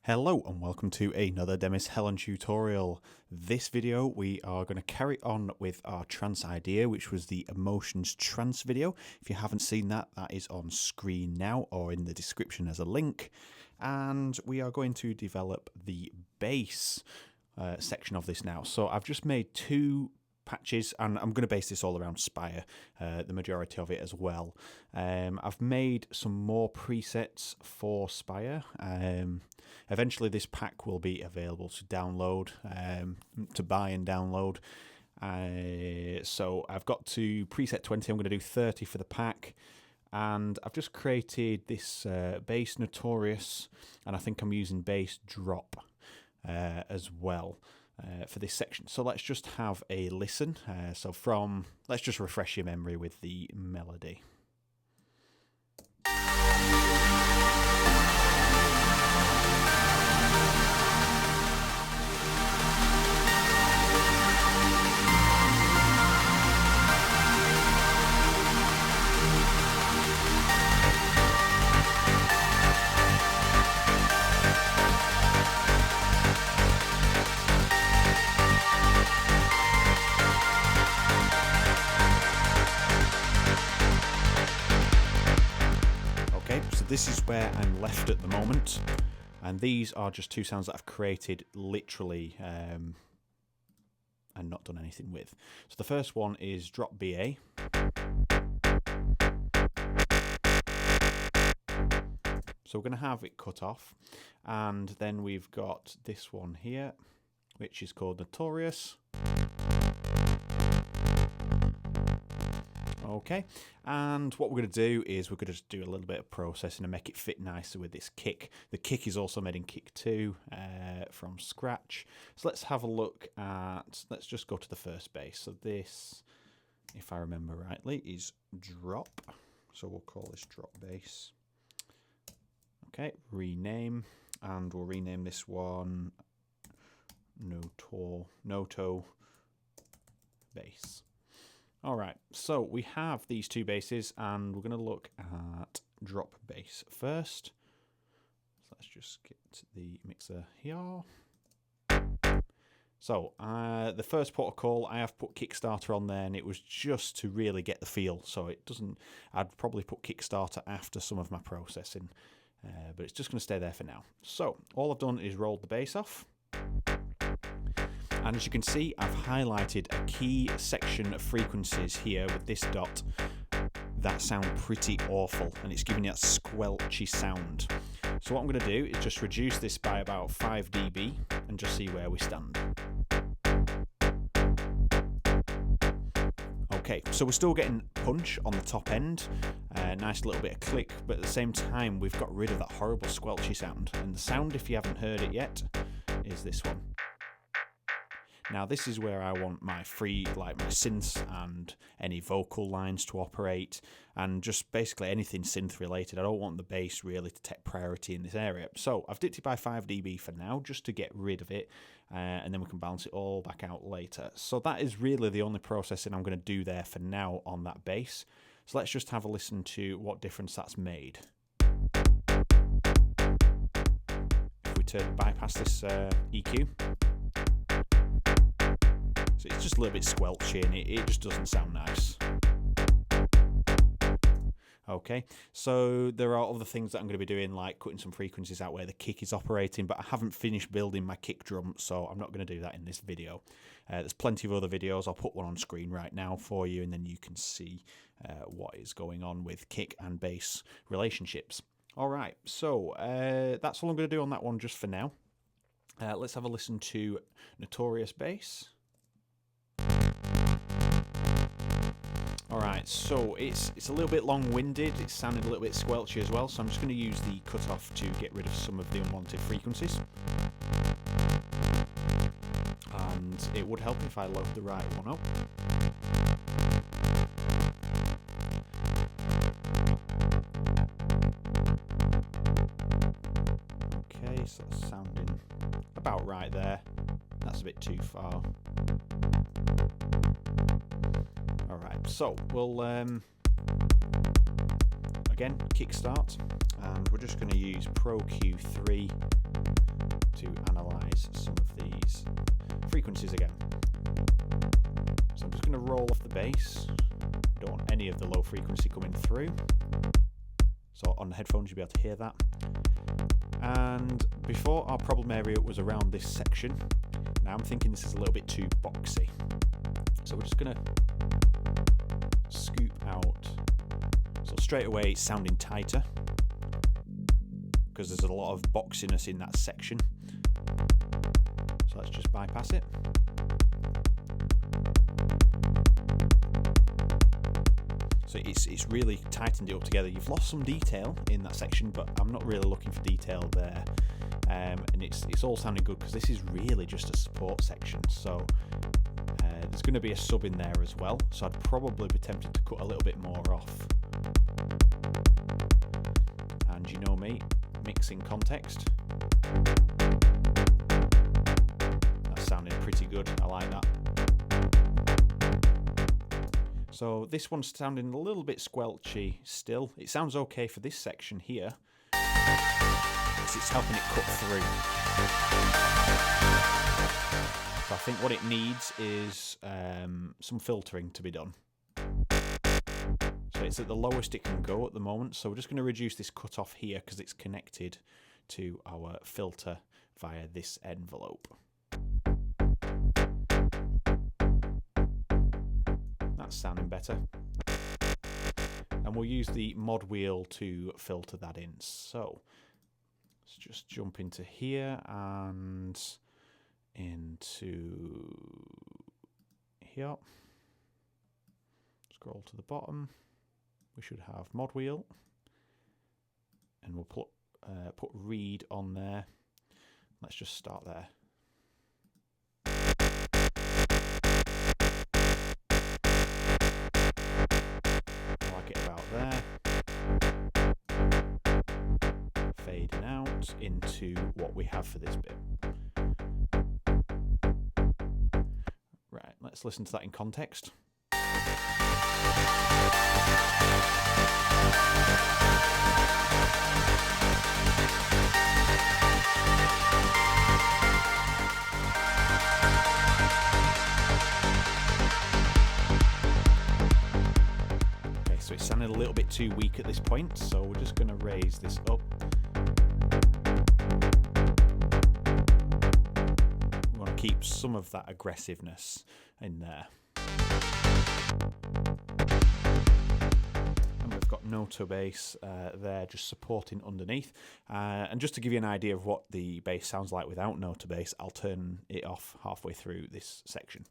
Hello and welcome to another Demis Hellen tutorial. This video we are going to carry on with our trance idea, which was the emotions trance video. If you haven't seen that, that is on screen now or in the description as a link. And we are going to develop the bass section of this now. So I've just made two patches, and I'm going to base this all around Spire, the majority of it as well. I've made some more presets for Spire. Eventually this pack will be available to download, to buy and download. So I've got to preset 20, I'm going to do 30 for the pack. And I've just created this bass notorious, and I think I'm using bass drop as well. For this section. So let's just have a listen. Let's just refresh your memory with the melody. This is where I'm left at the moment, and these are just two sounds that I've created literally and not done anything with. So the first one is drop BA. So we're going to have it cut off, and then we've got this one here, which is called Notorious. Okay, and what we're going to do is we're going to just do a little bit of processing and make it fit nicer with this kick. The kick is also made in Kick 2 from scratch. So let's have a look at, let's just go to the first bass. So this, if I remember rightly, is drop. So we'll call this drop bass. Okay, rename, and we'll rename this one Noto bass. Alright, so we have these two basses, and we're going to look at drop bass first. So let's just get the mixer here. So the first protocol, I have put Kickstarter on there, and it was just to really get the feel. So it doesn't, I'd probably put Kickstarter after some of my processing, but it's just going to stay there for now. So all I've done is rolled the bass off. And as you can see, I've highlighted a key section of frequencies here with this dot that sound pretty awful, and it's giving you that squelchy sound. So what I'm going to do is just reduce this by about 5 dB and just see where we stand. Okay, so we're still getting punch on the top end, nice little bit of click, but at the same time we've got rid of that horrible squelchy sound. And the sound, if you haven't heard it yet, is this one. Now this is where I want my my synths and any vocal lines to operate, and just basically anything synth related. I don't want the bass really to take priority in this area. So I've dipped it by 5 dB for now, just to get rid of it, and then we can balance it all back out later. So that is really the only processing I'm going to do there for now on that bass. So let's just have a listen to what difference that's made. If we bypass this EQ. So it's just a little bit squelchy, and it just doesn't sound nice. Okay, so there are other things that I'm going to be doing, like cutting some frequencies out where the kick is operating, but I haven't finished building my kick drum, so I'm not going to do that in this video. There's plenty of other videos. I'll put one on screen right now for you, and then you can see what is going on with kick and bass relationships. All right, so that's all I'm going to do on that one just for now. Let's have a listen to Notorious Bass. Alright, so it's a little bit long-winded, it's sounding a little bit squelchy as well, so I'm just going to use the cutoff to get rid of some of the unwanted frequencies. And it would help if I load the right one up. Okay, so that's sounding about right there. That's a bit too far. Alright, so we'll again, kickstart, and we're just going to use Pro Q3 to analyze some of these frequencies again. So I'm just going to roll off the bass. Don't want any of the low frequency coming through. So on the headphones you'll be able to hear that. And before, our problem area was around this section. Now I'm thinking this is a little bit too boxy. So we're just going to scoop out. So straight away it's sounding tighter because there's a lot of boxiness in that section. So let's just bypass it. So it's really tightened it up together. You've lost some detail in that section, but I'm not really looking for detail there. And it's all sounding good because this is really just a support section. So there's going to be a sub in there as well. So I'd probably be tempted to cut a little bit more off. And you know me, mixing context. That's sounding pretty good. I like that. So this one's sounding a little bit squelchy still. It sounds okay for this section here, because it's helping it cut through. So I think what it needs is some filtering to be done. So it's at the lowest it can go at the moment, so we're just going to reduce this cutoff here because it's connected to our filter via this envelope. That's sounding better. And we'll use the mod wheel to filter that in. So let's just jump into here and into here. Scroll to the bottom. We should have mod wheel, and we'll put read on there. Let's just start there. I like it about there. Fading out into what we have for this bit. Right, let's listen to that in context. So it's sounding a little bit too weak at this point, so we're just going to raise this up. We want to keep some of that aggressiveness in there. And we've got Noto bass there just supporting underneath. And just to give you an idea of what the bass sounds like without Noto bass, I'll turn it off halfway through this section.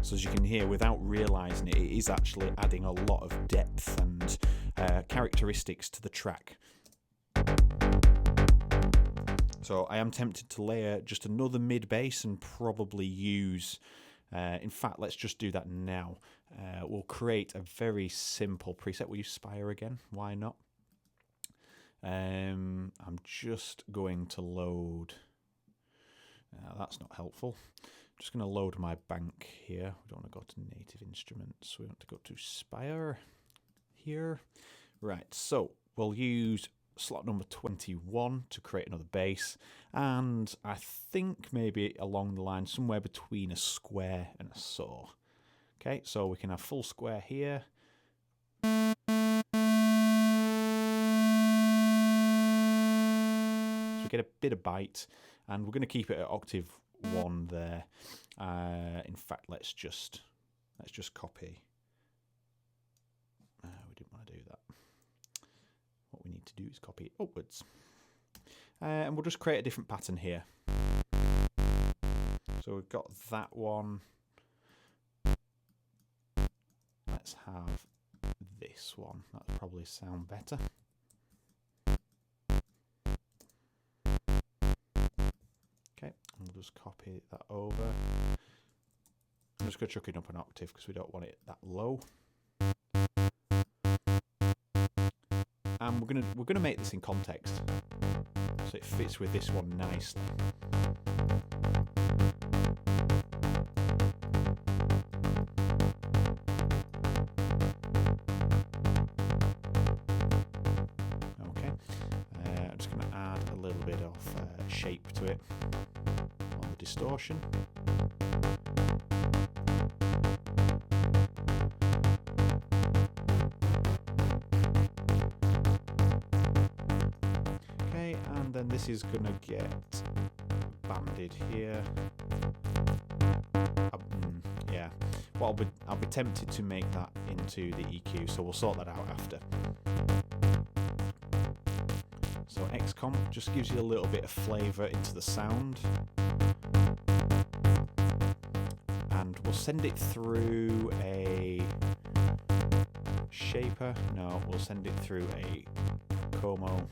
So as you can hear, without realising it, it is actually adding a lot of depth and characteristics to the track. So I am tempted to layer just another mid bass and probably use, in fact, let's just do that now. We'll create a very simple preset. We'll use Spire again, why not? I'm just going to load, that's not helpful. I'm just going to load my bank here. We don't want to go to native instruments. We want to go to Spire here. Right, so we'll use slot number 21 to create another bass. And I think maybe along the line, somewhere between a square and a saw. Okay, so we can have full square here. So we get a bit of bite, and we're going to keep it at octave 1 there. In fact, let's just copy. We didn't want to do that. What we need to do is copy it upwards, and we'll just create a different pattern here. So we've got that one. Let's have this one. That'll probably sound better. Okay, and we'll just copy that over. I'm just going to chuck it up an octave because we don't want it that low. And we're gonna make this in context, so it fits with this one nicely. shape to it on the distortion. Okay, and then this is gonna get banded here. Yeah, well, I'll be tempted to make that into the EQ, so we'll sort that out after. So XComp just gives you a little bit of flavour into the sound, and we'll send it through a shaper. No, we'll send it through a combo,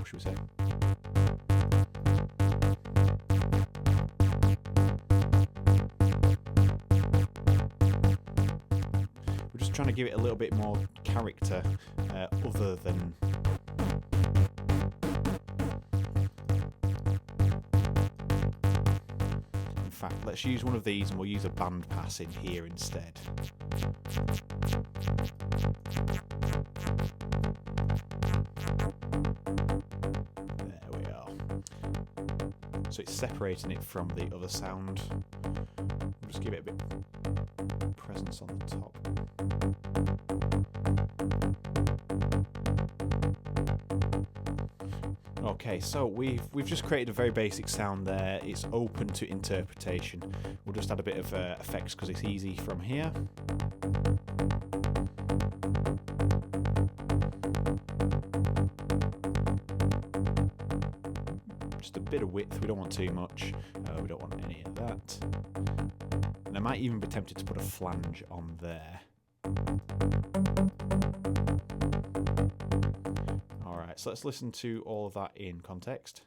should we say. We're just trying to give it a little bit more character, other than in fact, let's use one of these and we'll use a band pass in here instead. There we are. So it's separating it from the other sound. We'll just give it a bit of presence on the top. Okay, so we've just created a very basic sound there. It's open to interpretation. We'll just add a bit of effects because it's easy from here. Just a bit of width, we don't want too much. We don't want any of that. And I might even be tempted to put a flange on there. Alright, so let's listen to all of that in context.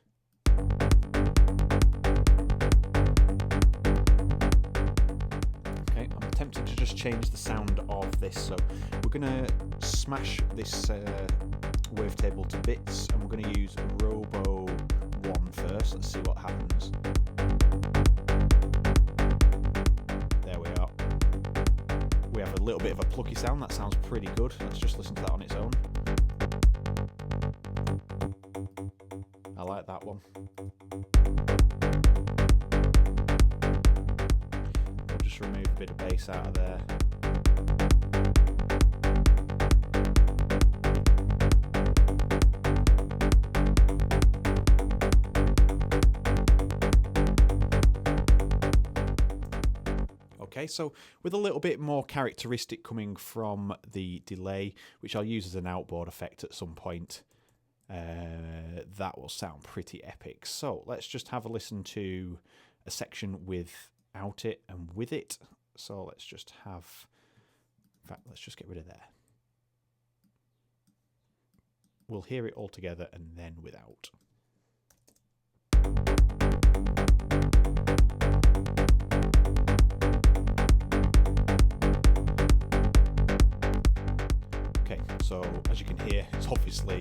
Okay, I'm tempted to just change the sound of this, so we're going to smash this wavetable to bits, and we're going to use Robo 1 first. Let's see what happens. There we are. We have a little bit of a plucky sound. That sounds pretty good. Let's just listen to that on its own. I like that one. We'll just remove a bit of bass out of there. Okay, so with a little bit more characteristic coming from the delay, which I'll use as an outboard effect at some point, that will sound pretty epic. So let's just have a listen to a section without it and with it. So let's just have, in fact, let's just get rid of there. We'll hear it all together and then without. Okay, so as you can hear, it's obviously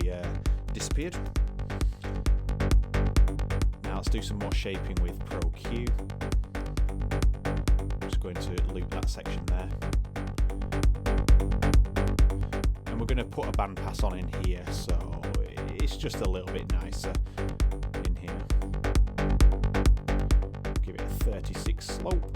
disappeared. Now let's do some more shaping with Pro Q. I'm just going to loop that section there. And we're going to put a bandpass on in here, so it's just a little bit nicer in here. Give it a 36 slope.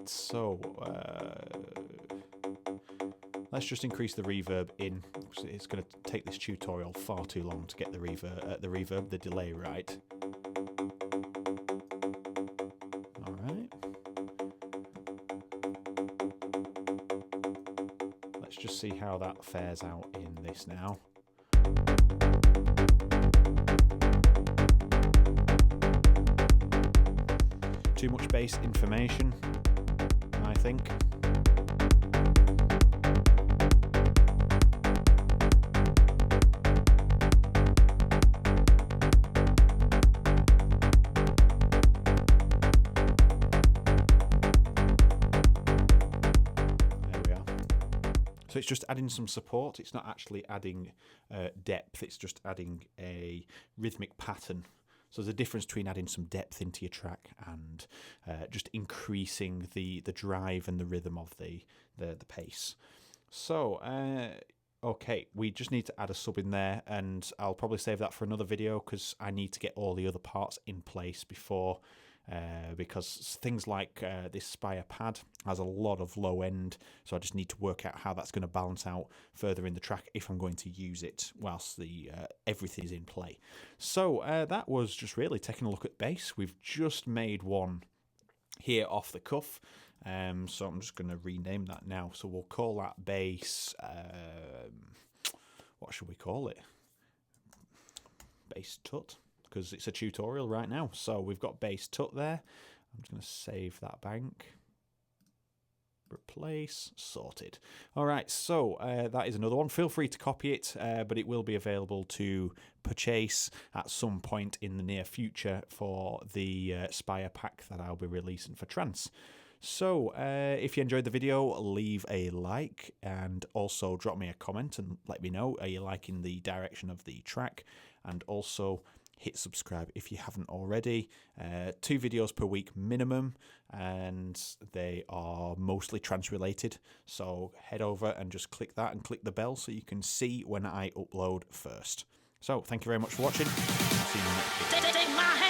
So let's just increase the reverb in. It's going to take this tutorial far too long to get the delay right. All right. Let's just see how that fares out in this now. Too much bass information, I think. So So it's just adding some support. It's not actually adding depth. It's just adding a rhythmic pattern. So there's a difference between adding some depth into your track and just increasing the drive and the rhythm of the pace. So, okay, we just need to add a sub in there, and I'll probably save that for another video because I need to get all the other parts in place before, because things like this Spire pad has a lot of low end, so I just need to work out how that's going to balance out further in the track if I'm going to use it whilst the everything is in play. So that was just really taking a look at bass. We've just made one here off the cuff, so I'm just going to rename that now. So we'll call that bass, what should we call it? Bass tut, because it's a tutorial right now. So we've got bass tut there. I'm just going to save that bank. Replace, sorted. All right, so that is another one. Feel free to copy it, but it will be available to purchase at some point in the near future for the Spire pack that I'll be releasing for Trance. So if you enjoyed the video, leave a like and also drop me a comment and let me know, are you liking the direction of the track? And also hit subscribe if you haven't already. 2 videos per week minimum, and they are mostly trance related. So head over and just click that and click the bell so you can see when I upload first. So thank you very much for watching. See you next video.